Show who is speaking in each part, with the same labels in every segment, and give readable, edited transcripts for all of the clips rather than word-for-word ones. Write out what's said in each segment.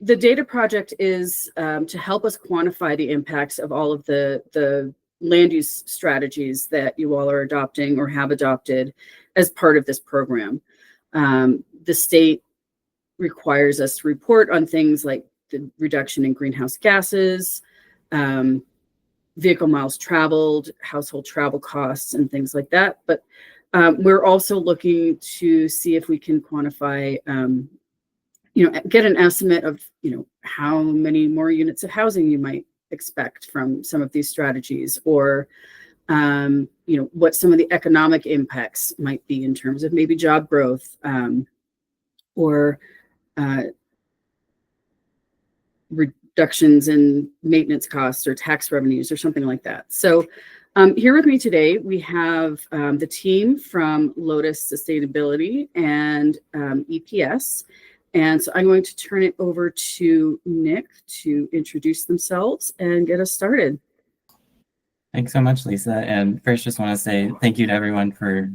Speaker 1: the data project is to help us quantify the impacts of all of the land use strategies that you all are adopting or have adopted as part of this program. The state requires us to report on things like the reduction in greenhouse gases, vehicle miles traveled, household travel costs, and things like that. But we're also looking to see if we can quantify, get an estimate of, how many more units of housing you might expect from some of these strategies, or, what some of the economic impacts might be in terms of maybe job growth, or reductions in maintenance costs or tax revenues or something like that. So here with me today, we have the team from Lotus Sustainability and EPS. And so I'm going to turn it over to Nick to introduce themselves and get us started.
Speaker 2: Thanks so much, Lisa. And first, just want to say thank you to everyone for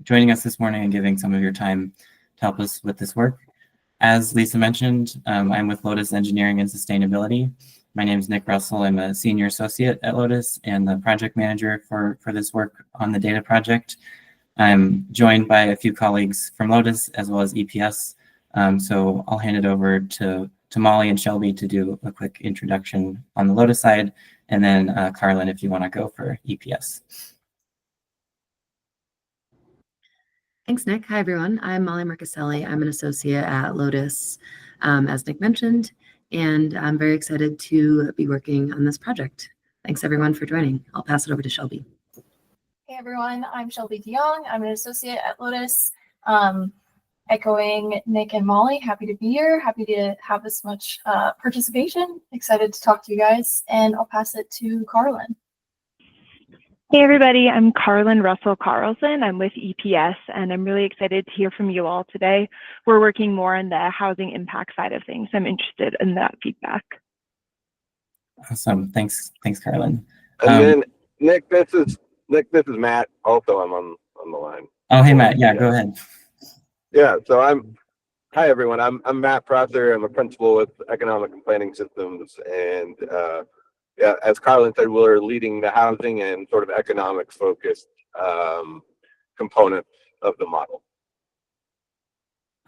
Speaker 2: joining us this morning and giving some of your time to help us with this work. As Lisa mentioned, I'm with Lotus Engineering and Sustainability. My name is Nick Russell. I'm a senior associate at Lotus and the project manager for this work on the data project. I'm joined by a few colleagues from Lotus as well as EPS. So I'll hand it over to Molly and Shelby to do a quick introduction on the Lotus side, and then Carlin, if you want to go for EPS.
Speaker 3: Thanks, Nick. Hi, everyone. I'm Molly Marcaselli. I'm an associate at Lotus, as Nick mentioned, and I'm very excited to be working on this project. Thanks, everyone, for joining. I'll pass it over to Shelby.
Speaker 4: Hey, everyone. I'm Shelby DeYoung. I'm an associate at Lotus. Echoing Nick and Molly, happy to be here. Happy to have this much participation. Excited to talk to you guys, and I'll pass it to Carlin.
Speaker 5: Hey everybody, I'm Carlin Russell Carlson. I'm with EPS, and I'm really excited to hear from you all today. We're working more on the housing impact side of things. I'm interested in that feedback.
Speaker 2: Awesome, thanks, Carlin.
Speaker 6: And then Nick, this is Matt. Also, I'm on the line.
Speaker 2: Oh, hey Matt. Yeah, go ahead.
Speaker 6: Yeah, so hi everyone. I'm Matt Prosser. I'm a principal with Economic and Planning Systems, and yeah, as Carlin said, we're leading the housing and sort of economics focused component of the model.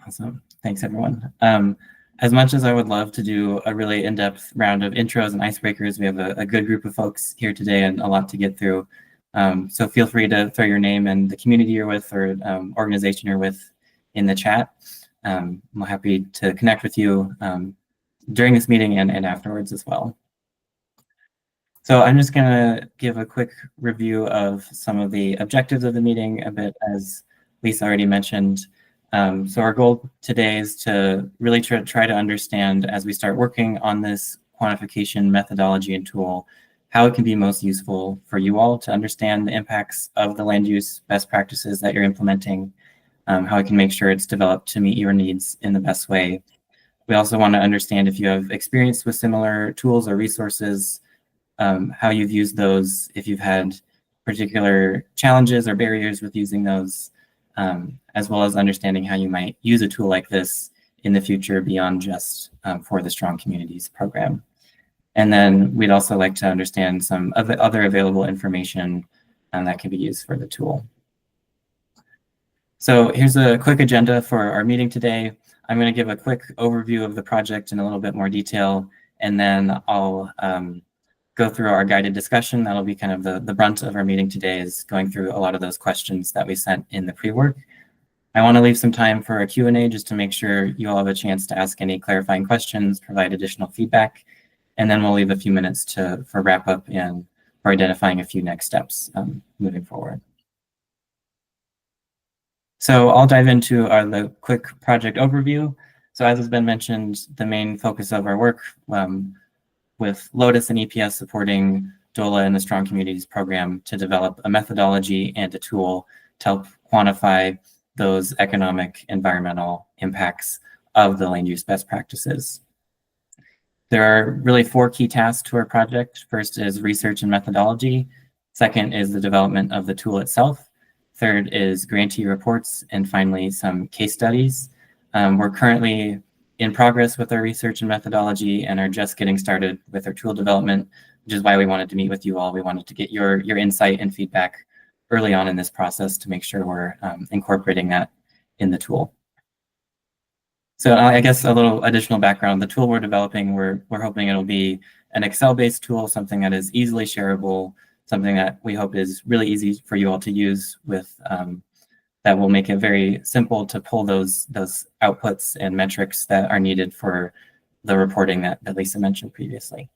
Speaker 2: Awesome. Thanks, everyone. As much as I would love to do a really in-depth round of intros and icebreakers, we have a good group of folks here today and a lot to get through. So feel free to throw your name and the community you're with or organization you're with in the chat. I'm happy to connect with you during this meeting and afterwards as well. So I'm just going to give a quick review of some of the objectives of the meeting, a bit as Lisa already mentioned. So our goal today is to really try to understand, as we start working on this quantification methodology and tool, how it can be most useful for you all to understand the impacts of the land use best practices that you're implementing, how it can make sure it's developed to meet your needs in the best way. We also want to understand if you have experience with similar tools or resources, how you've used those, if you've had particular challenges or barriers with using those, as well as understanding how you might use a tool like this in the future beyond just for the Strong Communities program. And then we'd also like to understand some of the other available information that can be used for the tool. So here's a quick agenda for our meeting today. I'm going to give a quick overview of the project in a little bit more detail, and then I'll go through our guided discussion. That'll be kind of the brunt of our meeting today, is going through a lot of those questions that we sent in the pre-work. I want to leave some time for a Q&A just to make sure you all have a chance to ask any clarifying questions, provide additional feedback, and then we'll leave a few minutes for wrap up and for identifying a few next steps moving forward. So I'll dive into the quick project overview. So as has been mentioned, the main focus of our work with Lotus and EPS supporting DOLA and the Strong Communities program to develop a methodology and a tool to help quantify those economic, environmental impacts of the land use best practices. There are really 4 key tasks to our project. First is research and methodology. Second is the development of the tool itself. Third is grantee reports, and finally some case studies. We're currently in progress with our research and methodology and are just getting started with our tool development, which is why we wanted to meet with you all. We wanted to get your insight and feedback early on in this process to make sure we're incorporating that in the tool. So I guess a little additional background, the tool we're developing, we're hoping it'll be an Excel-based tool, something that is easily shareable, something that we hope is really easy for you all to use with, that will make it very simple to pull those outputs and metrics that are needed for the reporting that Lisa mentioned previously.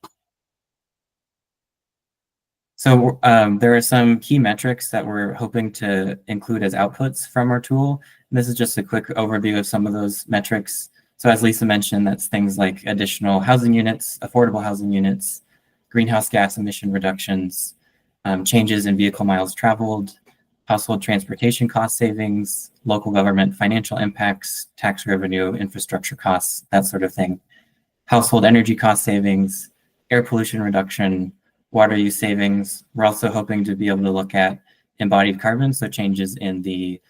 Speaker 2: So there are some key metrics that we're hoping to include as outputs from our tool. And this is just a quick overview of some of those metrics. So as Lisa mentioned, that's things like additional housing units, affordable housing units, greenhouse gas emission reductions, changes in vehicle miles traveled, household transportation cost savings, local government financial impacts, tax revenue, infrastructure costs, that sort of thing, household energy cost savings, air pollution reduction, water use savings. We're also hoping to be able to look at embodied carbon, so changes in the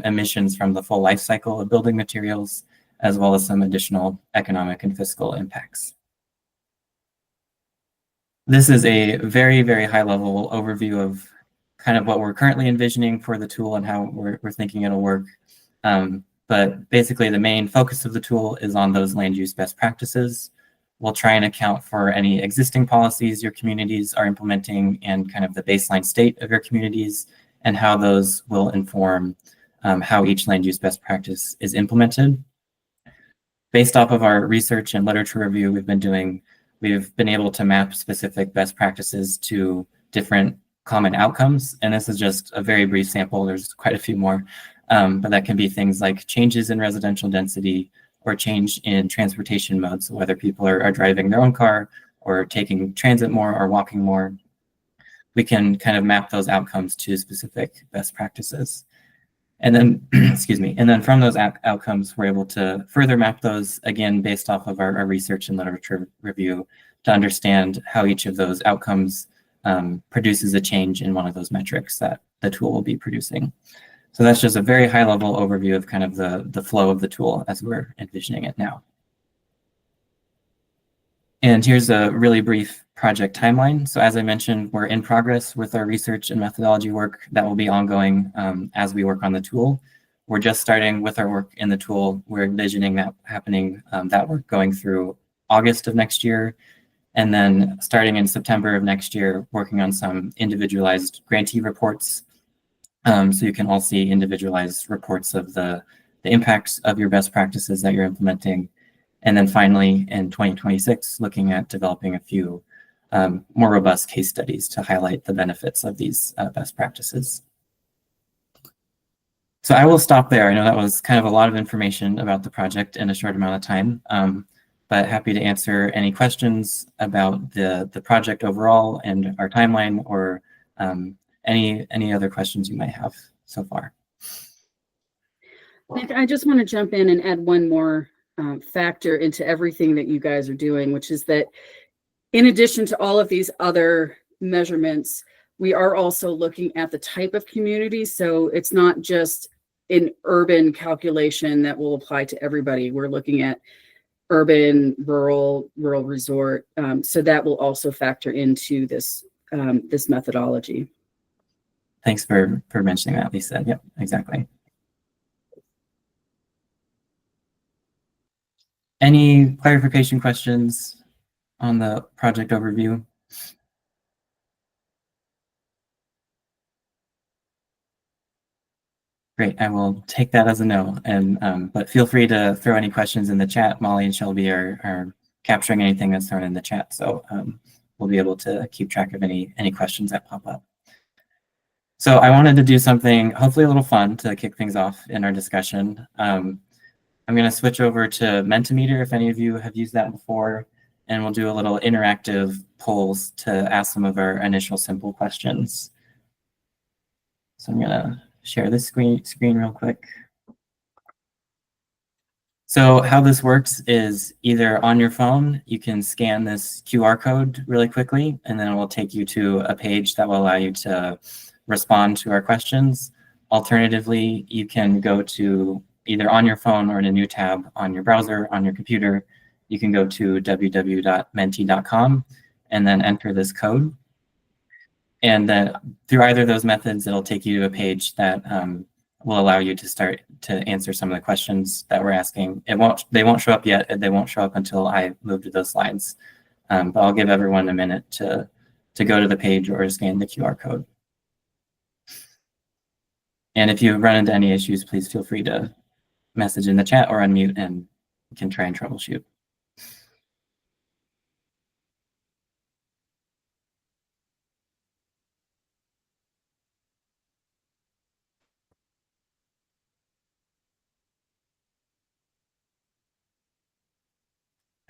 Speaker 2: emissions from the full life cycle of building materials, as well as some additional economic and fiscal impacts. This is a very, very high level overview of kind of what we're currently envisioning for the tool and how we're thinking it'll work. But basically the main focus of the tool is on those land use best practices. We'll try and account for any existing policies your communities are implementing and kind of the baseline state of your communities and how those will inform how each land use best practice is implemented. Based off of our research and literature review we've been able to map specific best practices to different common outcomes. And this is just a very brief sample. There's quite a few more, but that can be things like changes in residential density or change in transportation modes, so whether people are driving their own car or taking transit more or walking more. We can kind of map those outcomes to specific best practices. And then, excuse me, and then from those outcomes, we're able to further map those, again, based off of our research and literature review to understand how each of those outcomes produces a change in one of those metrics that the tool will be producing. So that's just a very high level overview of kind of the flow of the tool as we're envisioning it now. And here's a really brief project timeline. So as I mentioned, we're in progress with our research and methodology work that will be ongoing as we work on the tool. We're just starting with our work in the tool. We're envisioning that happening, that work going through August of next year. And then starting in September of next year, working on some individualized grantee reports. So you can all see individualized reports of the impacts of your best practices that you're implementing. And then finally, in 2026, looking at developing a few more robust case studies to highlight the benefits of these best practices. So I will stop there. I know that was kind of a lot of information about the project in a short amount of time, but happy to answer any questions about the project overall and our timeline, or any other questions you might have so far.
Speaker 1: Nick, I just want to jump in and add one more factor into everything that you guys are doing, which is that in addition to all of these other measurements, we are also looking at the type of community. So it's not just an urban calculation that will apply to everybody. We're looking at urban, rural resort. So that will also factor into this this methodology.
Speaker 2: Thanks for mentioning that, Lisa. Yep, exactly. Any clarification questions on the project overview? Great, I will take that as a no. And but feel free to throw any questions in the chat. Molly and Shelby are capturing anything that's thrown in the chat, so we'll be able to keep track of any questions that pop up. So I wanted to do something hopefully a little fun to kick things off in our discussion. I'm going to switch over to Mentimeter if any of you have used that before, and we'll do a little interactive polls to ask some of our initial simple questions. So I'm going to share this screen real quick. So how this works is either on your phone, you can scan this QR code really quickly, and then it will take you to a page that will allow you to respond to our questions. Alternatively, you can go to either on your phone or in a new tab on your browser, on your computer, you can go to www.menti.com and then enter this code. And then through either of those methods, it'll take you to a page that will allow you to start to answer some of the questions that we're asking. They won't show up yet. They won't show up until I move to those slides. But I'll give everyone a minute to go to the page or scan the QR code. And if you run into any issues, please feel free to message in the chat or unmute and we can try and troubleshoot.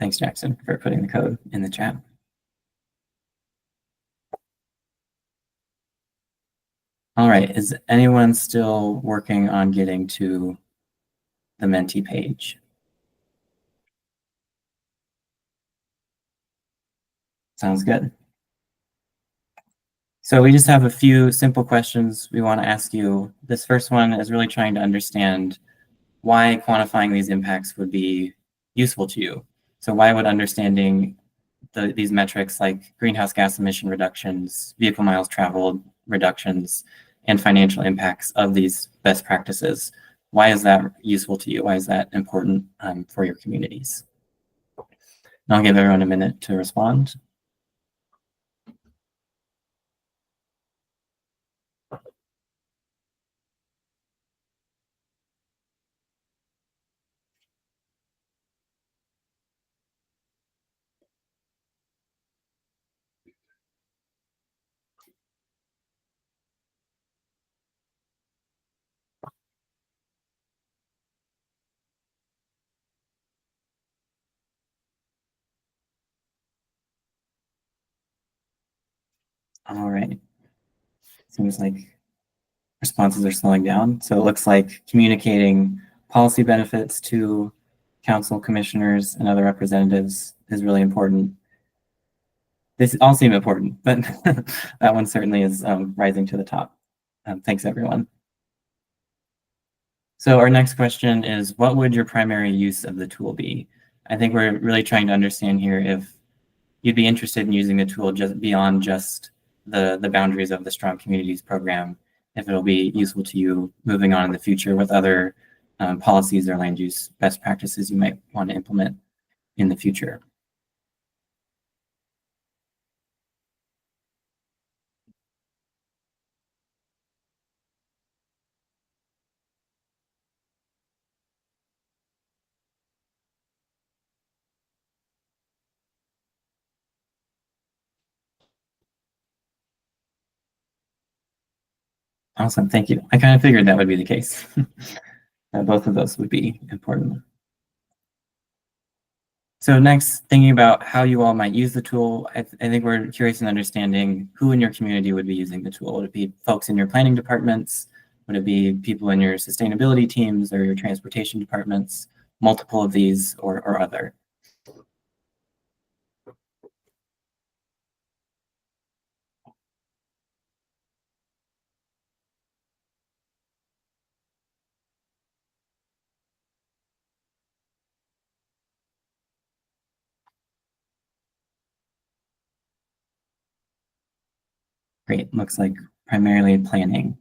Speaker 2: Thanks, Jackson, for putting the code in the chat. All right, is anyone still working on getting to the Menti page? Sounds good. So we just have a few simple questions we want to ask you. This first one is really trying to understand why quantifying these impacts would be useful to you. So why would understanding these metrics like greenhouse gas emission reductions, vehicle miles traveled reductions, and financial impacts of these best practices, why is that useful to you? Why is that important for your communities? And I'll give everyone a minute to respond. All right. Seems like responses are slowing down. So it looks like communicating policy benefits to council commissioners and other representatives is really important. This all seem important, but that one certainly is rising to the top. Thanks, everyone. So our next question is, what would your primary use of the tool be? I think we're really trying to understand here if you'd be interested in using the tool just beyond just the boundaries of the Strong Communities program, if it'll be useful to you moving on in the future with other policies or land use best practices you might want to implement in the future. Awesome, thank you. I kind of figured that would be the case. Both of those would be important. So next, thinking about how you all might use the tool, I think we're curious in understanding who in your community would be using the tool. Would it be folks in your planning departments? Would it be people in your sustainability teams or your transportation departments? Multiple of these or other? Great, looks like primarily planning.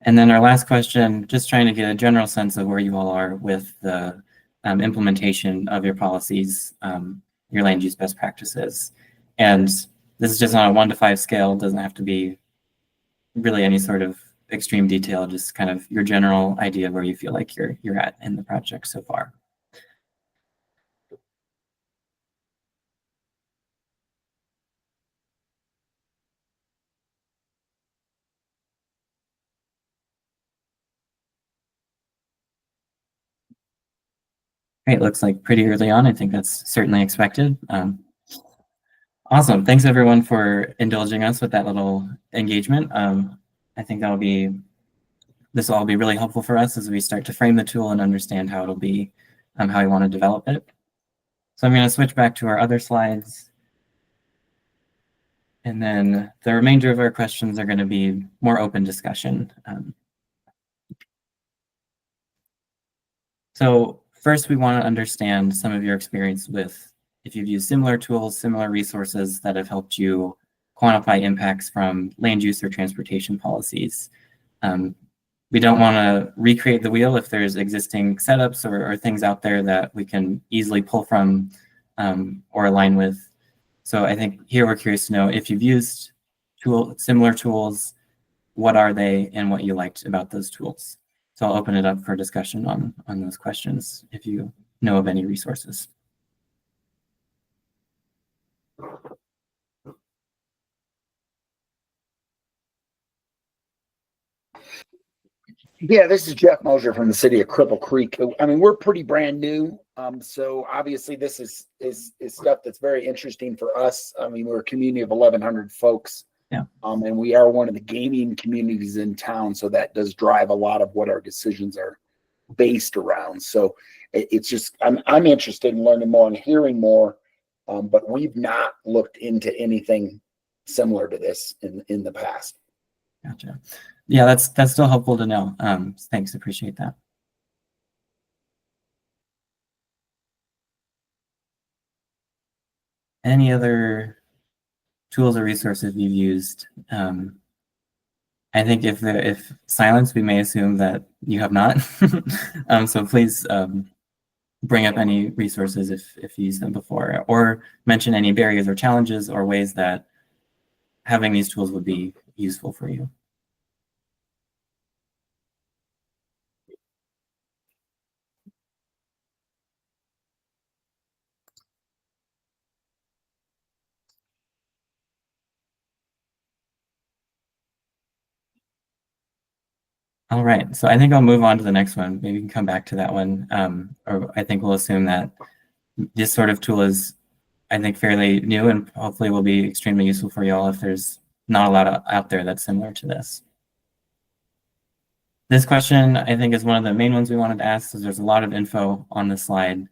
Speaker 2: And then our last question, just trying to get a general sense of where you all are with the implementation of your policies, your land use best practices. And this is just on a 1 to 5 scale, doesn't have to be really any sort of extreme detail, just kind of your general idea of where you feel like you're at in the project so far. Great, looks like pretty early on. I think that's certainly expected. Awesome, thanks everyone for indulging us with that little engagement. I think this will all be really helpful for us as we start to frame the tool and understand how it'll be, how we want to develop it. So I'm going to switch back to our other slides. And then the remainder of our questions are going to be more open discussion. So first, we want to understand some of your experience with, if you've used similar tools, similar resources that have helped you quantify impacts from land use or transportation policies. We don't want to recreate the wheel if there's existing setups or things out there that we can easily pull from or align with. So I think here we're curious to know if you've used similar tools, what are they and what you liked about those tools. So I'll open it up for discussion on those questions if you know of any resources.
Speaker 7: Yeah, this is Jeff Mosier from the city of Cripple Creek. I mean, we're pretty brand new. So obviously this is stuff that's very interesting for us. I mean, we're a community of 1,100 folks.
Speaker 2: Yeah.
Speaker 7: And we are one of the gaming communities in town. So that does drive a lot of what our decisions are based around. So it's just, I'm interested in learning more and hearing more. But we've not looked into anything similar to this in the past.
Speaker 2: Gotcha. Yeah, that's still helpful to know. Thanks, appreciate that. Any other tools or resources you've used? I think if silence, we may assume that you have not. So please bring up any resources if you used them before, or mention any barriers or challenges or ways that having these tools would be useful for you. All right, so I think I'll move on to the next one. Maybe we can come back to that one. Or I think we'll assume that this sort of tool is, I think, fairly new and hopefully will be extremely useful for you all if there's not a lot out there that's similar to this. This question, I think, is one of the main ones we wanted to ask, because there's a lot of info on the slide.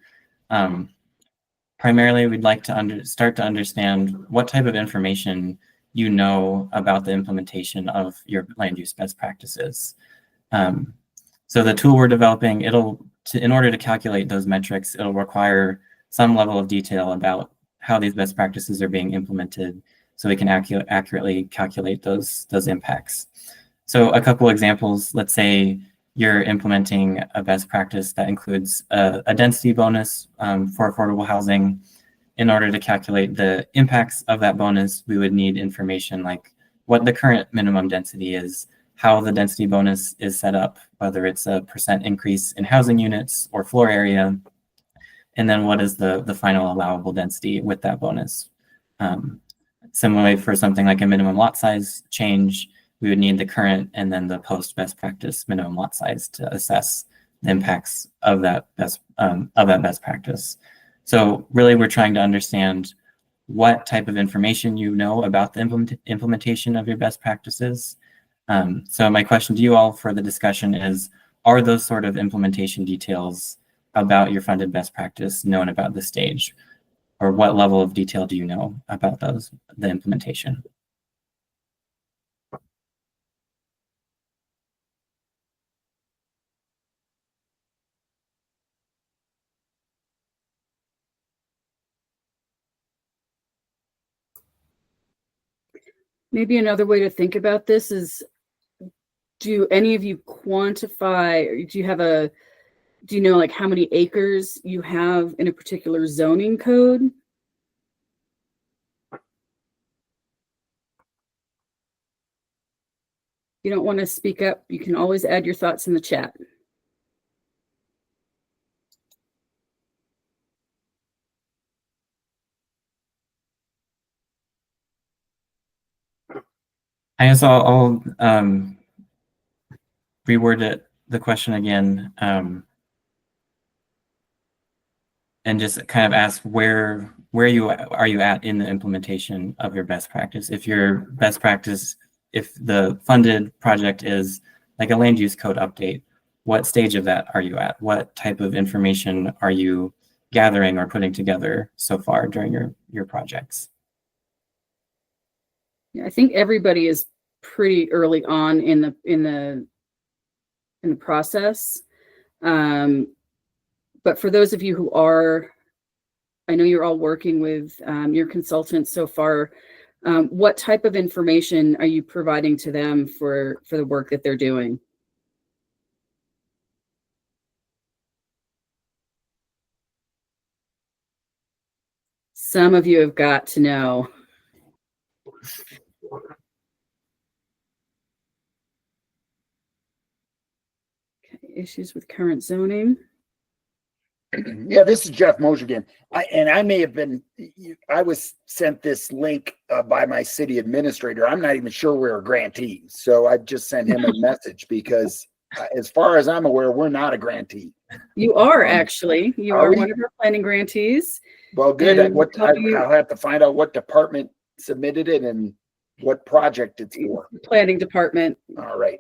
Speaker 2: Primarily, we'd like to start to understand what type of information you know about the implementation of your land use best practices. So the tool we're developing, in order to calculate those metrics, it'll require some level of detail about how these best practices are being implemented, so we can accurately calculate those impacts. So a couple examples, let's say you're implementing a best practice that includes a density bonus for affordable housing. In order to calculate the impacts of that bonus, we would need information like what the current minimum density is, how the density bonus is set up, whether it's a % increase in housing units or floor area, and then what is the final allowable density with that bonus. Similarly, for something like a minimum lot size change, we would need the current and then the post best practice minimum lot size to assess the impacts of that best practice. So really, we're trying to understand what type of information you know about the implementation of your best practices. So my question to you all for the discussion is, are those sort of implementation details about your funded best practice known about this stage? Or what level of detail do you know about the implementation?
Speaker 1: Maybe another way to think about this is, do any of you quantify, or do you know like how many acres you have in a particular zoning code? You don't want to speak up, you can always add your thoughts in the chat.
Speaker 2: I guess I'll reword the question again, and just kind of ask where are you at in the implementation of your best practice? If your best practice, if the funded project is like a land use code update, what stage of that are you at? What type of information are you gathering or putting together so far during your projects?
Speaker 1: Yeah, I think everybody is pretty early on in the process. But for those of you who are, I know you're all working with your consultants so far. What type of information are you providing to them for the work that they're doing? Some of you have got to know. Okay, issues with current zoning.
Speaker 7: Yeah, this is Jeff Mosier again. I may have been, I was sent this link by my city administrator. I'm not even sure we're a grantee. So I just sent him a message because as far as I'm aware, we're not a grantee.
Speaker 1: You are actually, you
Speaker 7: Are
Speaker 1: are
Speaker 7: we?
Speaker 1: one of our planning grantees.
Speaker 7: Well, good.
Speaker 1: And
Speaker 7: I'll have to find out what department submitted it and what project it's for.
Speaker 1: Planning department.
Speaker 7: All right.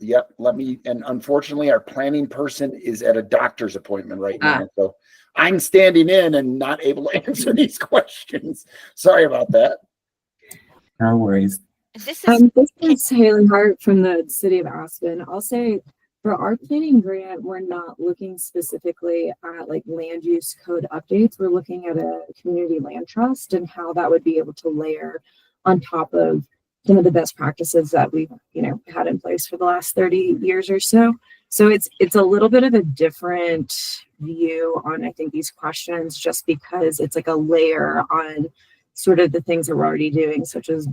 Speaker 7: Yep. And unfortunately, our planning person is at a doctor's appointment right now. So I'm standing in and not able to answer these questions. Sorry about that.
Speaker 2: No worries.
Speaker 8: This is
Speaker 9: Haley Hart from the city of Aspen. I'll say for our planning grant, we're not looking specifically at like land use code updates. We're looking at a community land trust and how that would be able to layer on top of some of the best practices that we've, had in place for the last 30 years or so. So it's a little bit of a different view on, I think, these questions, just because it's like a layer on sort of the things that we're already doing, such as,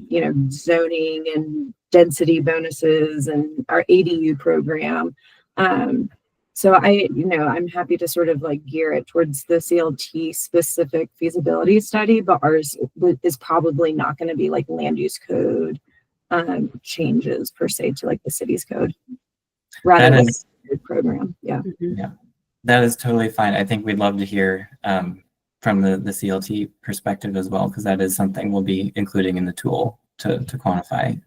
Speaker 9: zoning and density bonuses and our ADU program. So I'm happy to sort of like gear it towards the CLT specific feasibility study, but ours is probably not going to be like land use code changes per se to like the city's code, rather than a program. Yeah.
Speaker 2: Yeah, that is totally fine. I think we'd love to hear from the CLT perspective as well, because that is something we'll be including in the tool to quantify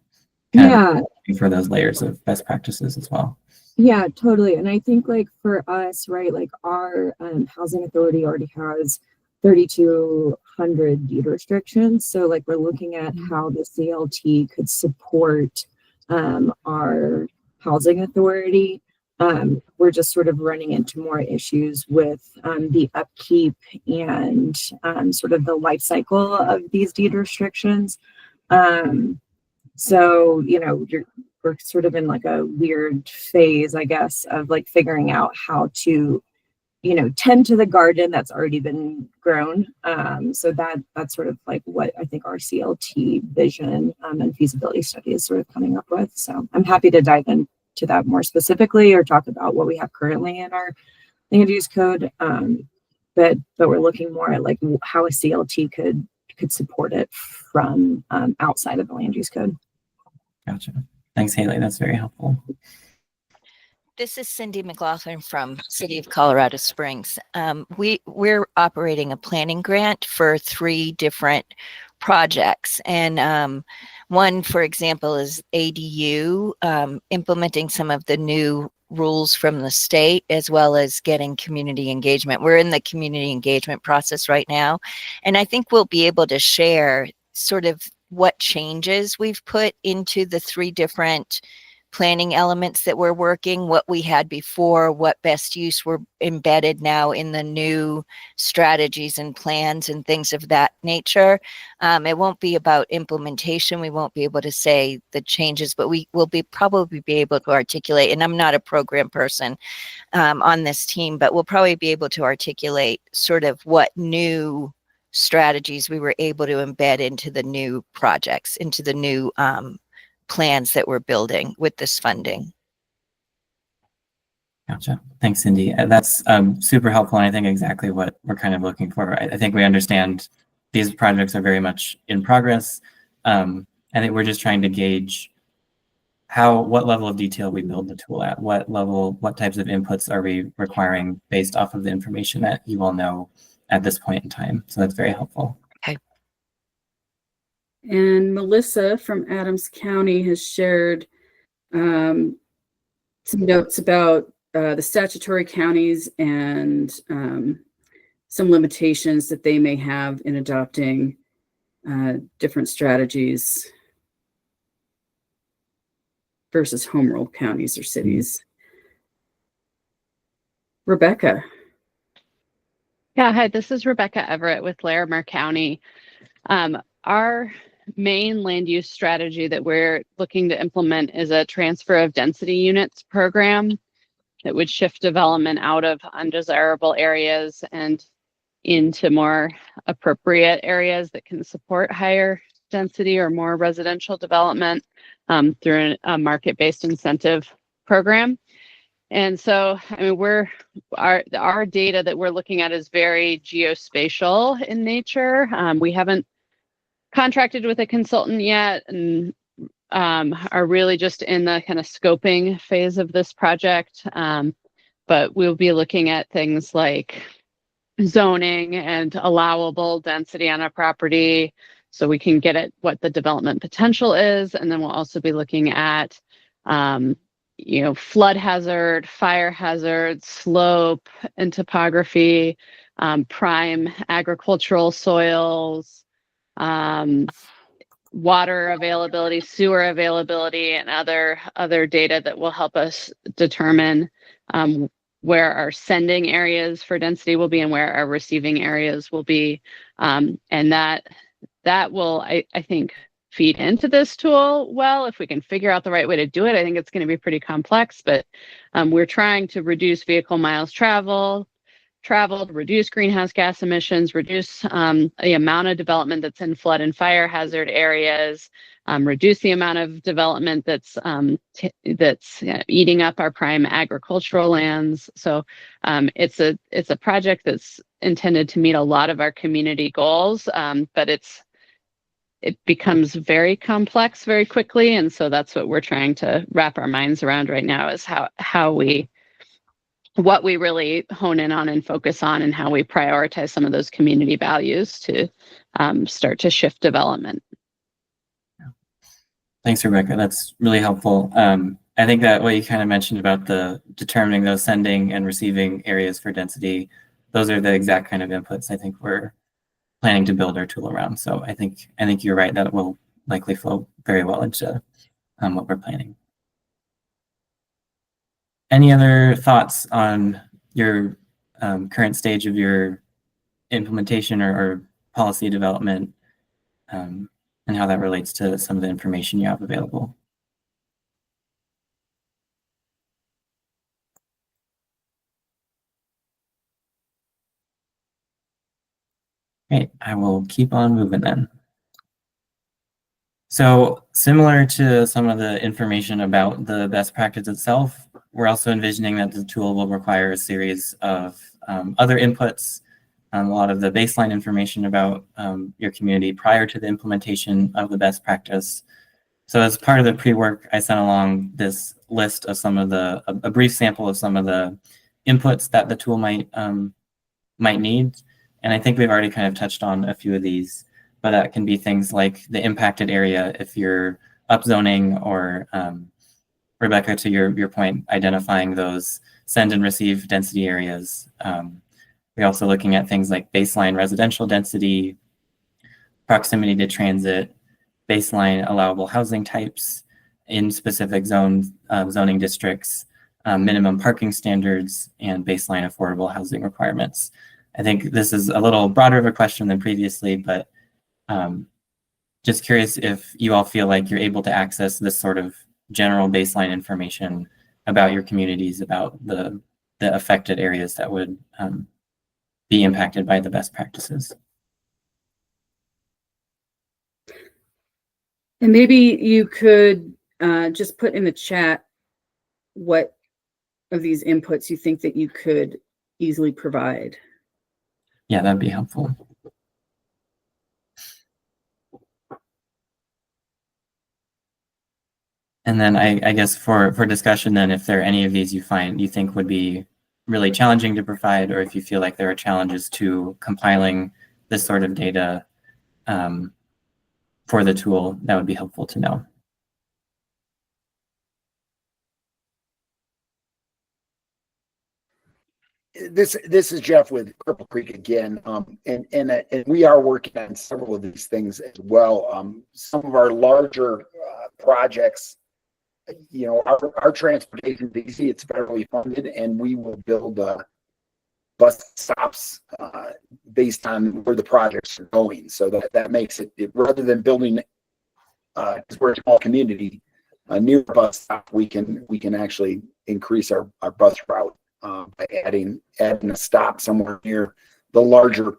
Speaker 2: for those layers of best practices as well.
Speaker 9: Yeah, totally. And I think like for us, right, like our housing authority already has 3,200 deed restrictions. So like we're looking at how the CLT could support our housing authority. We're just sort of running into more issues with the upkeep and sort of the life cycle of these deed restrictions. So, we're sort of in like a weird phase, I guess, of like figuring out how to, tend to the garden that's already been grown. So that's sort of like what I think our CLT vision and feasibility study is sort of coming up with. So I'm happy to dive into that more specifically or talk about what we have currently in our land use code. But we're looking more at like how a CLT could support it from outside of the land use code.
Speaker 2: Gotcha. Thanks, Haley. That's very helpful.
Speaker 8: This is Cindy McLaughlin from City of Colorado Springs. We're operating a planning grant for 3 different projects. And one, for example, is ADU, implementing some of the new rules from the state, as well as getting community engagement. We're in the community engagement process right now. And I think we'll be able to share sort of what changes we've put into the 3 different planning elements that we're working, what we had before, what best use were embedded now in the new strategies and plans and things of that nature. It won't be about implementation. We won't be able to say the changes, but we will probably be able to articulate, and I'm not a program person on this team, but we'll probably be able to articulate sort of what new strategies we were able to embed into the new projects, into the new plans that we're building with this funding.
Speaker 2: Gotcha. Thanks, Cindy. That's super helpful, and I think exactly what we're kind of looking for. I think we understand these projects are very much in progress. I think we're just trying to gauge what level of detail we build the tool at, what types of inputs are we requiring based off of the information that you all know at this point in time. So that's very helpful.
Speaker 8: Okay.
Speaker 1: And Melissa from Adams County has shared some notes about the statutory counties and some limitations that they may have in adopting different strategies versus home rule counties or cities. Rebecca.
Speaker 10: Yeah, hi, this is Rebecca Everett with Larimer County. Our main land use strategy that we're looking to implement is a transfer of density units program that would shift development out of undesirable areas and into more appropriate areas that can support higher density or more residential development through a market-based incentive program. And so, I mean, our data that we're looking at is very geospatial in nature. We haven't contracted with a consultant yet, and are really just in the kind of scoping phase of this project. But we'll be looking at things like zoning and allowable density on a property, so we can get at what the development potential is, and then we'll also be looking at flood hazard, fire hazard, slope and topography, prime agricultural soils, water availability, sewer availability, and other data that will help us determine where our sending areas for density will be and where our receiving areas will be. And that will, I think, feed into this tool well. If we can figure out the right way to do it, I think it's going to be pretty complex, but we're trying to reduce vehicle miles traveled, reduce greenhouse gas emissions, reduce the amount of development that's in flood and fire hazard areas, reduce the amount of development that's eating up our prime agricultural lands. So it's a project that's intended to meet a lot of our community goals, but it becomes very complex very quickly, and so that's what we're trying to wrap our minds around right now, is what we really hone in on and focus on, and how we prioritize some of those community values to start to shift development.
Speaker 2: Thanks, Rebecca. That's really helpful. I think that what you kind of mentioned about the determining those sending and receiving areas for density, those are the exact kind of inputs I think we're planning to build our tool around. So I think you're right, that it will likely flow very well into what we're planning. Any other thoughts on your current stage of your implementation or policy development, and how that relates to some of the information you have available? Okay, I will keep on moving then. So similar to some of the information about the best practice itself, we're also envisioning that the tool will require a series of other inputs, a lot of the baseline information about your community prior to the implementation of the best practice. So as part of the pre-work, I sent along this list of a brief sample of some of the inputs that the tool might need. And I think we've already kind of touched on a few of these, but that can be things like the impacted area if you're upzoning, or Rebecca, to your point, identifying those send and receive density areas. We're also looking at things like baseline residential density, proximity to transit, baseline allowable housing types in specific zoning districts, minimum parking standards, and baseline affordable housing requirements. I think this is a little broader of a question than previously, but just curious if you all feel like you're able to access this sort of general baseline information about your communities, about the affected areas that would be impacted by the best practices.
Speaker 1: And maybe you could just put in the chat what of these inputs you think that you could easily provide.
Speaker 2: Yeah, that'd be helpful. And then I guess for discussion then, if there are any of these you think would be really challenging to provide, or if you feel like there are challenges to compiling this sort of data for the tool, that would be helpful to know.
Speaker 7: This is Jeff with Cripple Creek again, and we are working on several of these things as well. Some of our larger projects, our transportation DC, it's federally funded, and we will build bus stops based on where the projects are going. So that makes it, rather than building, because we're a small community, near a bus stop, we can actually increase our bus route by adding a stop somewhere near the larger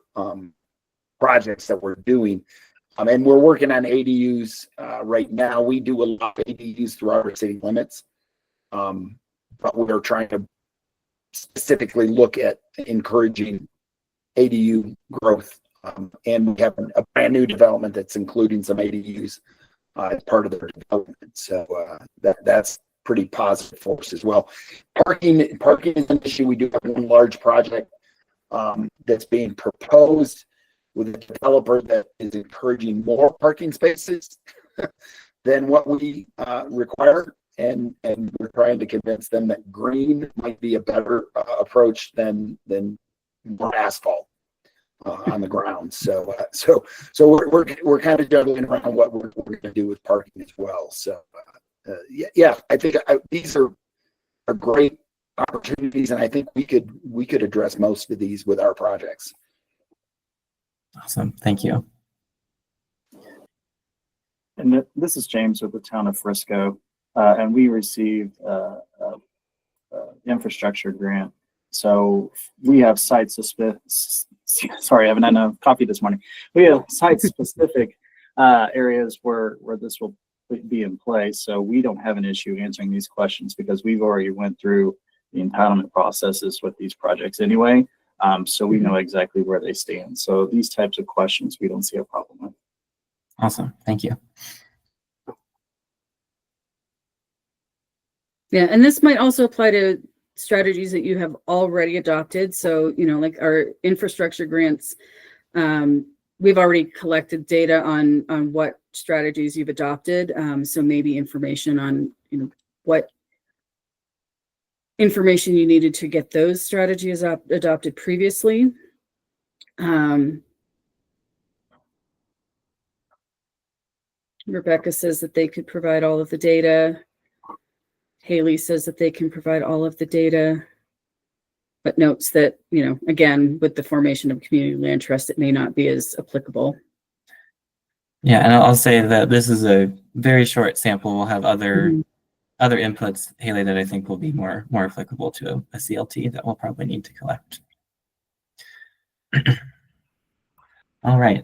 Speaker 7: projects that we're doing. And we're working on ADUs right now. We do a lot of ADUs throughout our city limits, but we're trying to specifically look at encouraging ADU growth. And we have a brand new development that's including some ADUs as part of their development. So that's pretty positive for us as well. Parking is an issue. We do have one large project that's being proposed with a developer that is encouraging more parking spaces than what we require. And we're trying to convince them that green might be a better approach than more asphalt on the ground. So we're kind of juggling around what we're going to do with parking as well. So yeah, I think these are great opportunities, and I think we could address most of these with our projects.
Speaker 2: Awesome, thank you.
Speaker 11: And this is James with the town of Frisco, and we received infrastructure grant. So we have site specific. Sorry, I haven't had enough coffee this morning. We have site specific areas where this will be in place. So we don't have an issue answering these questions because we've already went through the entitlement processes with these projects anyway. So we know exactly where they stand. So these types of questions we don't see a problem with.
Speaker 2: Awesome, thank you.
Speaker 1: Yeah, and this might also apply to strategies that you have already adopted. So, like our infrastructure grants, we've already collected data on what strategies you've adopted. So maybe information on, what information you needed to get those strategies adopted previously. Rebecca says that they could provide all of the data. Haley says that they can provide all of the data, but notes that, again, with the formation of community land trust, it may not be as applicable.
Speaker 2: Yeah, and I'll say that this is a very short sample. We'll have other inputs, Haley, that I think will be more applicable to a CLT that we'll probably need to collect. All right.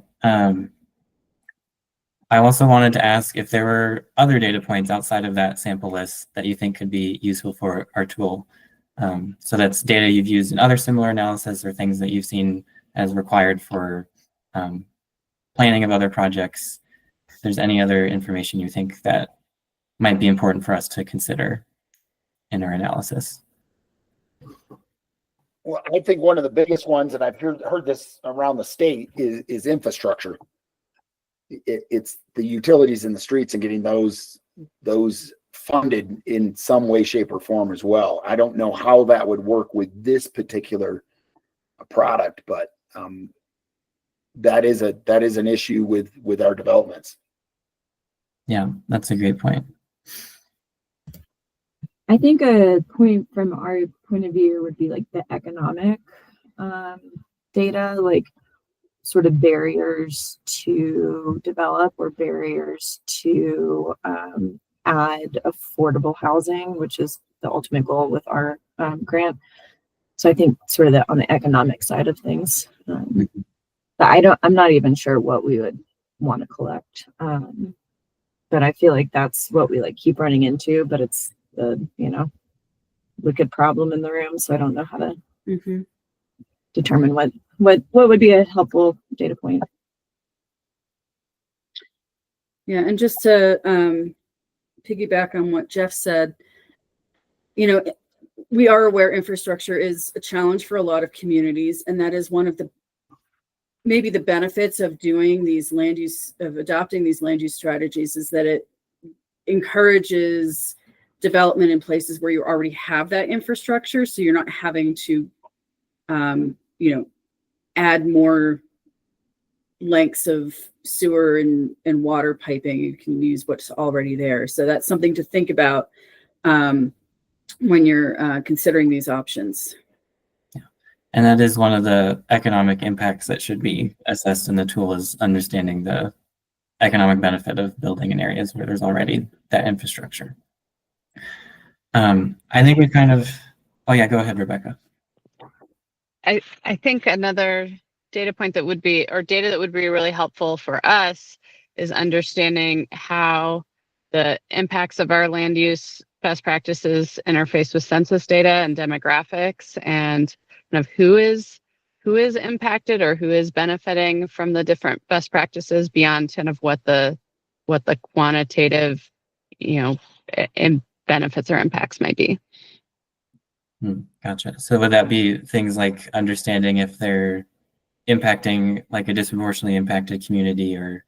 Speaker 2: I also wanted to ask if there were other data points outside of that sample list that you think could be useful for our tool. So that's data you've used in other similar analysis or things that you've seen as required for planning of other projects. If there's any other information you think that might be important for us to consider in our analysis.
Speaker 7: Well, I think one of the biggest ones, and I've heard this around the state, is infrastructure. It's the utilities in the streets and getting those funded in some way, shape, or form as well. I don't know how that would work with this particular product, but that is an issue with our developments.
Speaker 2: Yeah, that's a great point.
Speaker 9: I think a point from our point of view would be like the economic data, like sort of barriers to develop or barriers to add affordable housing, which is the ultimate goal with our grant. So I think sort of that on the economic side of things. But I'm not even sure what we would want to collect. But I feel like that's what we keep running into, but it's the, wicked problem in the room. So I don't know how to determine what would be a helpful data point.
Speaker 1: Yeah, and just to piggyback on what Jeff said, we are aware infrastructure is a challenge for a lot of communities, and that is one of maybe the benefits of adopting these land use strategies is that it encourages development in places where you already have that infrastructure, so you're not having to add more lengths of sewer and water piping. You can use what's already there. So that's something to think about when you're considering these options.
Speaker 2: Yeah. And that is one of the economic impacts that should be assessed in the tool, is understanding the economic benefit of building in areas where there's already that infrastructure. I think we kind of, oh yeah, go ahead, Rebecca.
Speaker 10: I think another data point that would be, or data that would be really helpful for us, is understanding how the impacts of our land use best practices interface with census data and demographics, and kind of who is impacted or who is benefiting from the different best practices beyond kind of what the quantitative, benefits or impacts might be.
Speaker 2: Gotcha. So would that be things like understanding if they're impacting like a disproportionately impacted community, or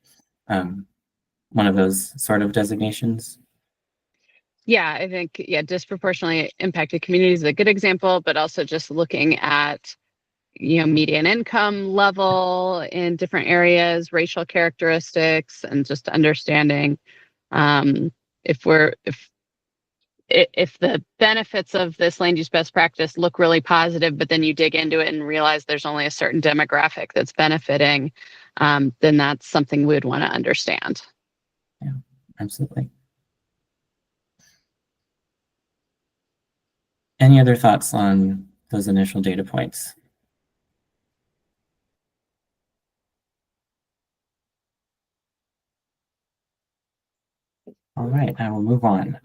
Speaker 2: one of those sort of designations?
Speaker 10: Yeah, I think, disproportionately impacted communities is a good example, but also just looking at, median income level in different areas, racial characteristics, and just understanding if the benefits of this land use best practice look really positive, but then you dig into it and realize there's only a certain demographic that's benefiting, then that's something we would want to understand.
Speaker 2: Yeah, absolutely. Any other thoughts on those initial data points? All right, I will move on.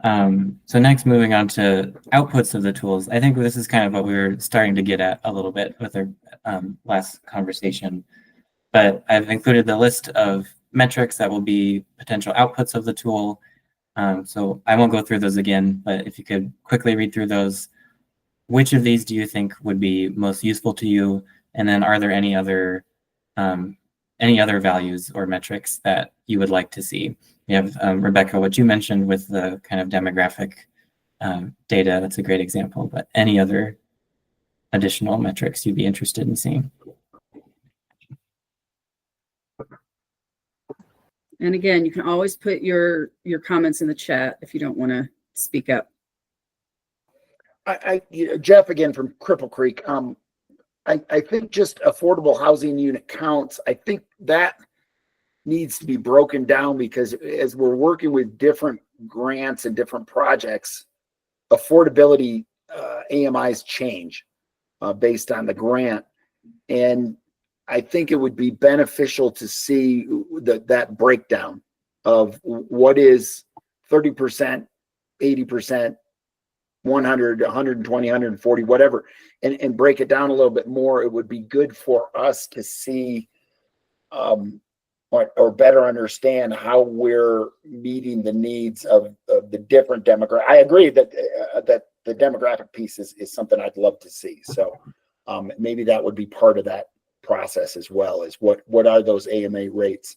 Speaker 2: So next, moving on to outputs of the tools. I think this is kind of what we were starting to get at a little bit with our last conversation, but I've included the list of metrics that will be potential outputs of the tool. So I won't go through those again, but if you could quickly read through those. Which of these do you think would be most useful to you? And then are there any other values or metrics that you would like to see? You have, Rebecca, what you mentioned with the kind of demographic data, that's a great example, but any other additional metrics you'd be interested in seeing?
Speaker 1: And again, you can always put your comments in the chat if you don't want to speak up.
Speaker 7: Jeff again from Cripple Creek. I think just affordable housing unit counts, I think that needs to be broken down, because as we're working with different grants and different projects, affordability AMIs change based on the grant. And I think it would be beneficial to see that breakdown of what is 30%, 80%, 100, 120, 140, whatever, and break it down a little bit more. It would be good for us to see or better understand how we're meeting the needs of the different demographic. I agree that that the demographic piece is something I'd love to see. So maybe that would be part of that process as well, is what are those AMA rates?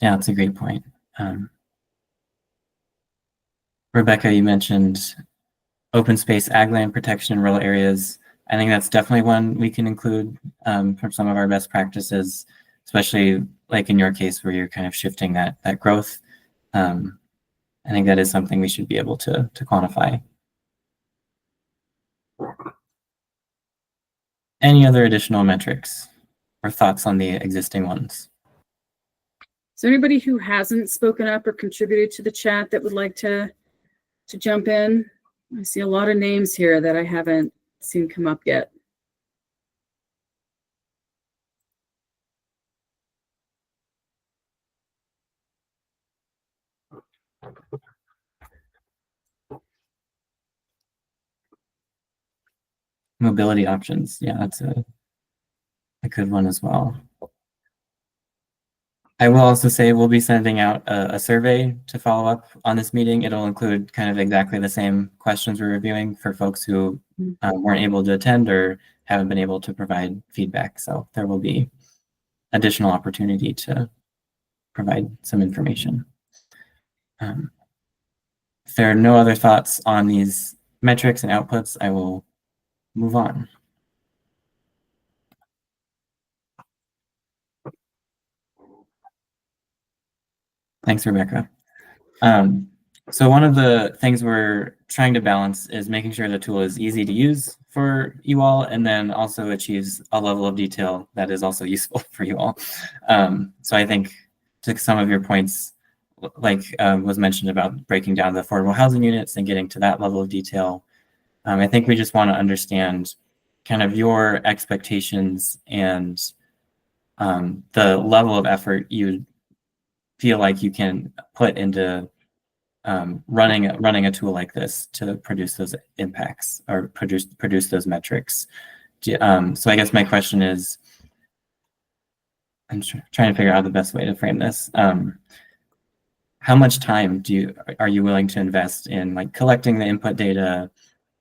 Speaker 2: Yeah, that's a great point. Rebecca, you mentioned open space ag land protection in rural areas. I think that's definitely one we can include from some of our best practices, especially like in your case where you're kind of shifting that growth. I think that is something we should be able to quantify. Any other additional metrics or thoughts on the existing ones?
Speaker 1: Is there anybody who hasn't spoken up or contributed to the chat that would like to jump in? I see a lot of names here that I haven't seen come up yet.
Speaker 2: Mobility options. Yeah, that's a good one as well. I will also say we'll be sending out a survey to follow up on this meeting. It'll include kind of exactly the same questions we're reviewing for folks who weren't able to attend or haven't been able to provide feedback. So there will be additional opportunity to provide some information. If there are no other thoughts on these metrics and outputs, I will move on. Thanks, Rebecca. So one of the things we're trying to balance is making sure the tool is easy to use for you all, and then also achieves a level of detail that is also useful for you all. So I think to some of your points, like was mentioned about breaking down the affordable housing units and getting to that level of detail, I think we just want to understand kind of your expectations and the level of effort you feel like you can put into running a tool like this to produce those impacts or produce those metrics. So I guess my question is, I'm trying to figure out the best way to frame this. How much time are you willing to invest in like collecting the input data,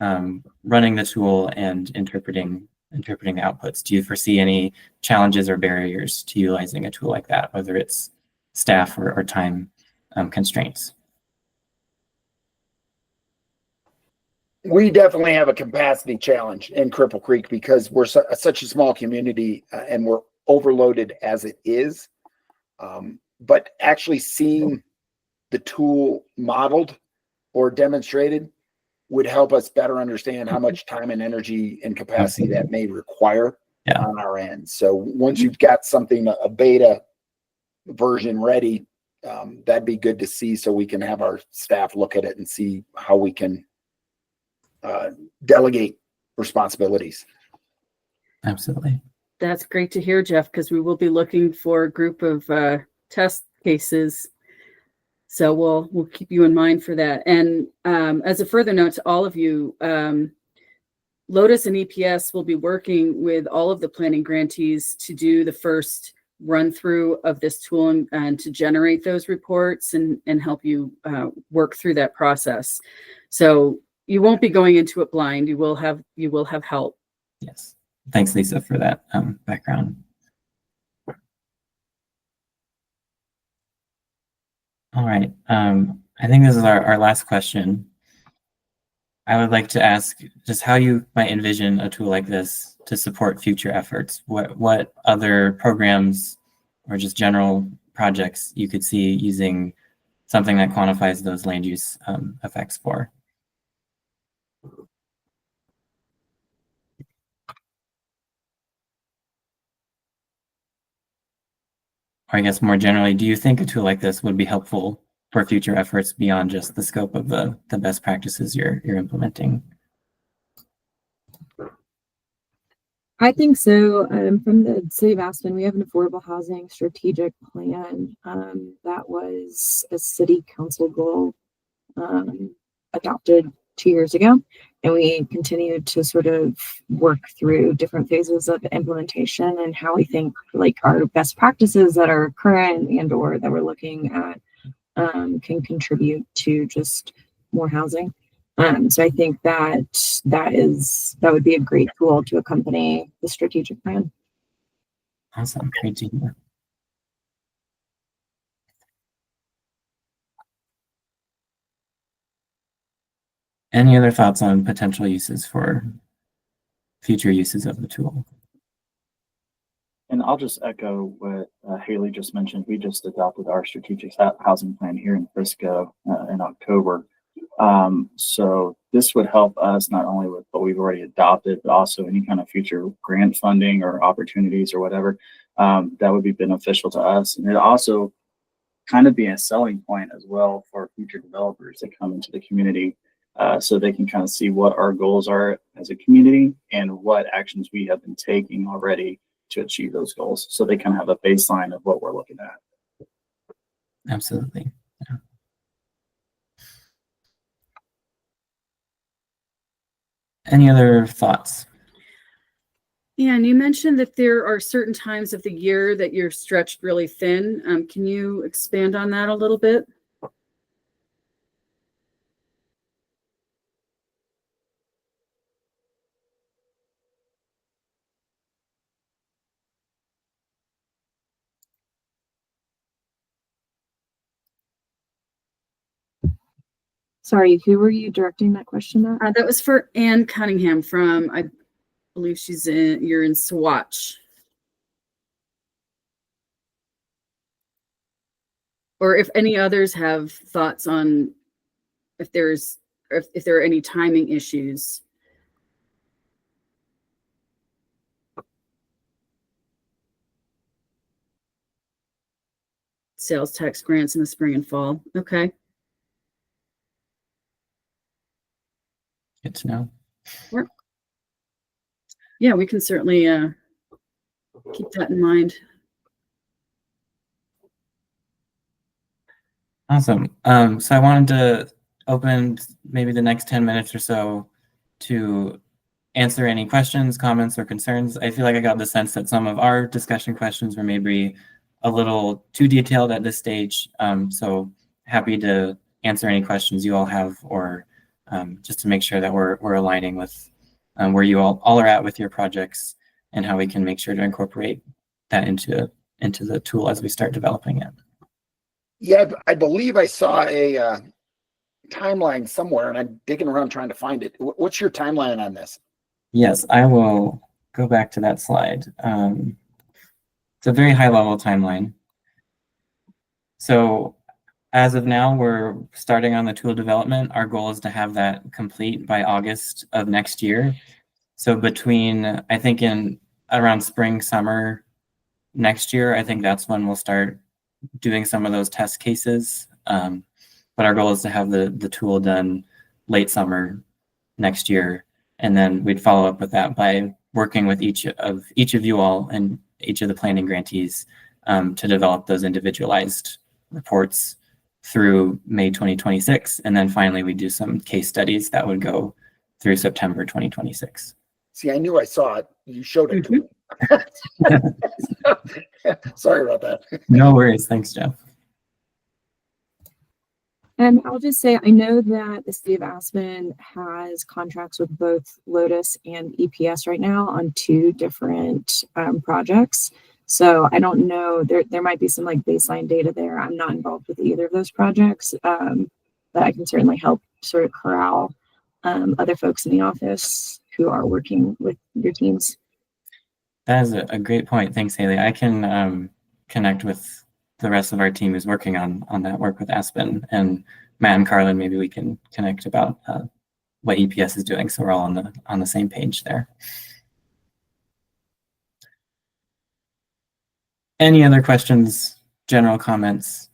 Speaker 2: running the tool, and interpreting the outputs? Do you foresee any challenges or barriers to utilizing a tool like that, whether it's staff or time constraints?
Speaker 7: We definitely have a capacity challenge in Cripple Creek because we're such a small community and we're overloaded as it is. But actually seeing the tool modeled or demonstrated would help us better understand how much time and energy and capacity that may require on our end. So once you've got something, a beta version ready, that'd be good to see so we can have our staff look at it and see how we can delegate responsibilities.
Speaker 2: Absolutely.
Speaker 1: That's great to hear, Jeff, because we will be looking for a group of test cases. So we'll keep you in mind for that. And as a further note to all of you, Lotus and EPS will be working with all of the planning grantees to do the first run through of this tool and to generate those reports and help you work through that process. So you won't be going into it blind. You will have help.
Speaker 2: Yes. Thanks, Lisa, for that background. All right. I think this is our last question. I would like to ask just how you might envision a tool like this to support future efforts. What other programs or just general projects you could see using something that quantifies those land use effects for? Or I guess more generally, do you think a tool like this would be helpful for future efforts beyond just the scope of the best practices you're implementing?
Speaker 9: I think so. From the city of Aspen, we have an affordable housing strategic plan that was a city council goal adopted 2 years ago. And we continued to sort of work through different phases of implementation and how we think like our best practices that are current and or that we're looking at can contribute to just more housing. So I think that would be a great tool to accompany the strategic plan.
Speaker 2: Awesome. Great to hear. Any other thoughts on potential uses for future uses of the tool?
Speaker 11: And I'll just echo what Haley just mentioned. We just adopted our strategic housing plan here in Frisco in October. So this would help us not only with what we've already adopted, but also any kind of future grant funding or opportunities or whatever that would be beneficial to us. And it also kind of be a selling point as well for future developers that come into the community. So they can kind of see what our goals are as a community and what actions we have been taking already to achieve those goals. So they kind of have a baseline of what we're looking at.
Speaker 2: Absolutely. Yeah. Any other thoughts?
Speaker 1: Yeah, and you mentioned that there are certain times of the year that you're stretched really thin. Can you expand on that a little bit?
Speaker 9: Sorry, who were you directing that question at?
Speaker 1: That was for Ann Cunningham from, I believe you're in Swatch. Or if any others have thoughts on if there are any timing issues. Sales tax grants in the spring and fall. Okay.
Speaker 2: Good to know.
Speaker 1: Yeah, we can certainly keep that in mind.
Speaker 2: Awesome. So I wanted to open maybe the next 10 minutes or so to answer any questions, comments, or concerns. I feel like I got the sense that some of our discussion questions were maybe a little too detailed at this stage. So happy to answer any questions you all have, or just to make sure that we're aligning with where you all are at with your projects and how we can make sure to incorporate that into the tool as we start developing it.
Speaker 7: Yeah, I believe I saw a timeline somewhere, and I'm digging around trying to find it. What's your timeline on this?
Speaker 2: Yes, I will go back to that slide. It's a very high level timeline. So as of now, we're starting on the tool development. Our goal is to have that complete by August of next year. So between, I think in around spring, summer next year, I think that's when we'll start doing some of those test cases. But our goal is to have the tool done late summer next year. And then we'd follow up with that by working with each of you all and each of the planning grantees to develop those individualized reports through May 2026. And then finally, we do some case studies that would go through September 2026.
Speaker 7: See, I knew I saw it. You showed it to me. Sorry about that.
Speaker 2: No worries. Thanks, Jeff.
Speaker 9: And I'll just say, I know that the city of Aspen has contracts with both Lotus and EPS right now on 2 different projects. So I don't know, there might be some like baseline data there. I'm not involved with either of those projects, but I can certainly help sort of corral other folks in the office who are working with your teams.
Speaker 2: That is a great point. Thanks, Haley. I can connect with the rest of our team who's working on that work with Aspen, and Matt and Carlin, maybe we can connect about what EPS is doing, so we're all on the same page there. Any other questions, general comments,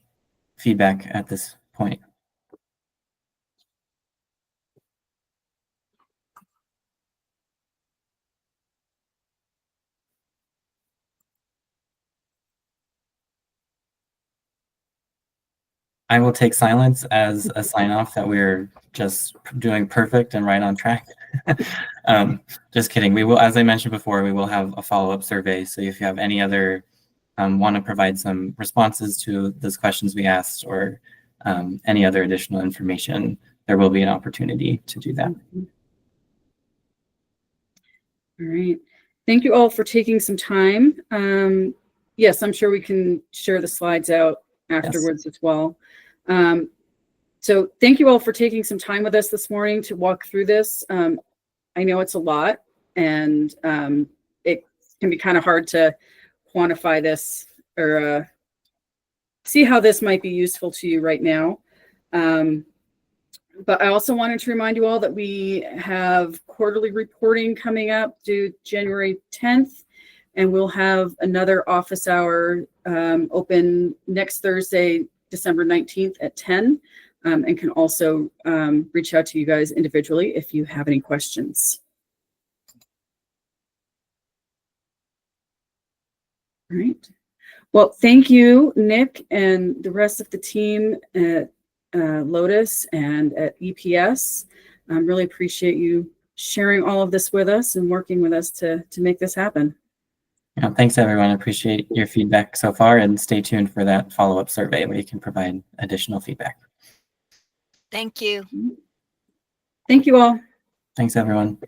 Speaker 2: feedback at this point? I will take silence as a sign off that we're just doing perfect and right on track. Just kidding. We will, as I mentioned before, we will have a follow-up survey. So if you have any other, want to provide some responses to those questions we asked, or any other additional information, there will be an opportunity to do that.
Speaker 1: All right. Thank you all for taking some time. Yes, I'm sure we can share the slides out afterwards as well. So thank you all for taking some time with us this morning to walk through this. I know it's a lot, and it can be kind of hard to quantify this or see how this might be useful to you right now. But I also wanted to remind you all that we have quarterly reporting coming up due January 10th, and we'll have another office hour open next Thursday, December 19th at 10, and can also reach out to you guys individually if you have any questions. All right. Well, thank you, Nick, and the rest of the team at Lotus and at EPS. I really appreciate you sharing all of this with us and working with us to make this happen.
Speaker 2: Yeah, thanks, everyone. I appreciate your feedback so far, and stay tuned for that follow-up survey where you can provide additional feedback.
Speaker 8: Thank you.
Speaker 1: Thank you all.
Speaker 2: Thanks, everyone.